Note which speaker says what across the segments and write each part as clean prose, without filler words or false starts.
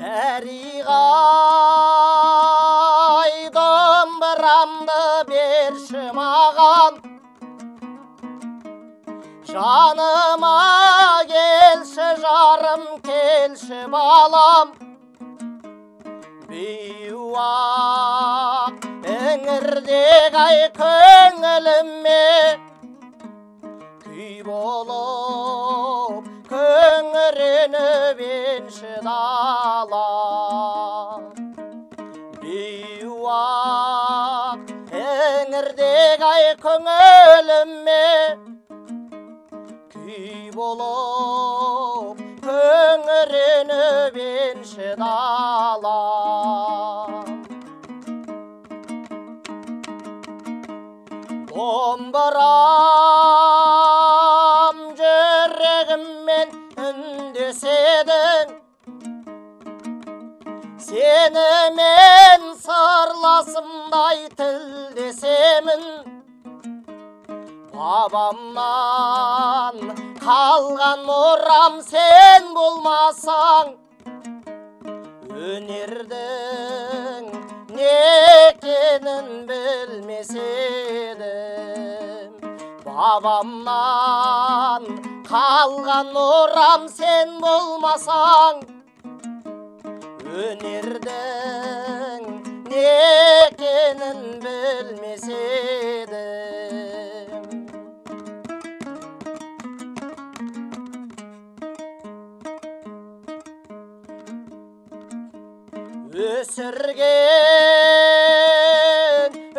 Speaker 1: Дәриғай домбырамды берші маған, жаныма келші жарым, келші балам. Бейуақ іңірдек ай көңіліме күй болып көңіреніп енші далам. Бейуақ іңірдек ай көңіліме күй болып көңіреніп енші далам. Домбырам жүрегіммен үндеседің, сені мен сырласымдай тілдесемін. Бабамнан қалған мұрам сен болмасаң, өнердің не екенін білмес едім. Бабамнан қалған мұрам сен болмасаң, өнердің не екенін білмес едім. Өсірген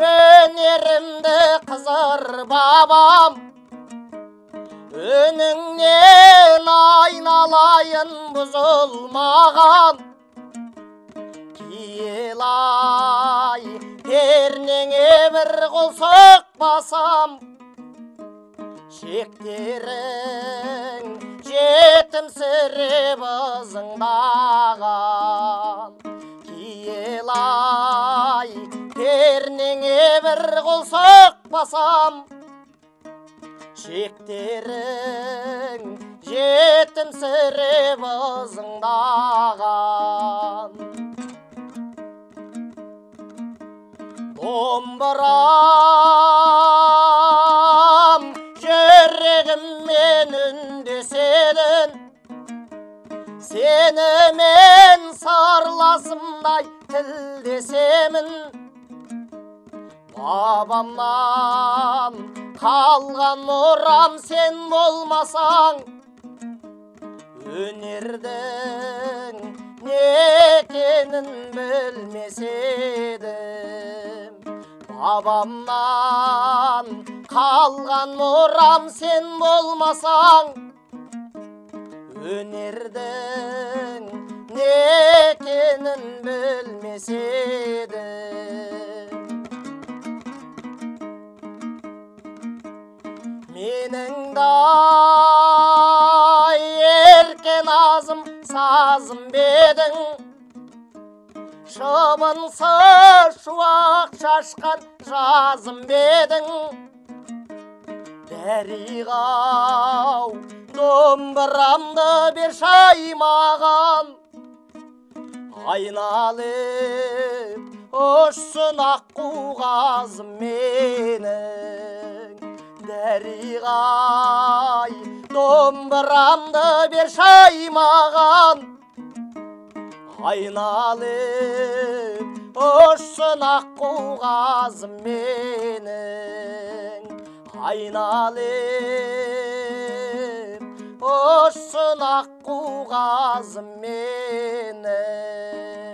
Speaker 1: өнерімді қызыр бабам, өніңнен айналайын бұзылмаған. Киелай пернеңе бір қол соқпасам, шектерің жетімсіреп ызыңдаған. Киелай пернеңе бір қол соқпасам, шектерің жетімсіреп ызыңдаған. Домбырам жүрегіммен үндеседің, сені мен сырласымдай тілдесемін. Бабамнан қалған мұрам сен болмасаң, өнердің не екенін білмес едім. Бабамнан қалған мұрам сен болмасаң, өнердің не екенін білмес едім. Менің дай еркен азым сазым бедің, шыбынсыз шуақ шашқан жазым бедің. Дәриғау домбырамды берші маған, айналып ұшсын аққу қазым менің. Дәриғай домбырамды берші маған, айналып ұшсын аққу қазым менің. Айналып ұшсын аққу қазым менің.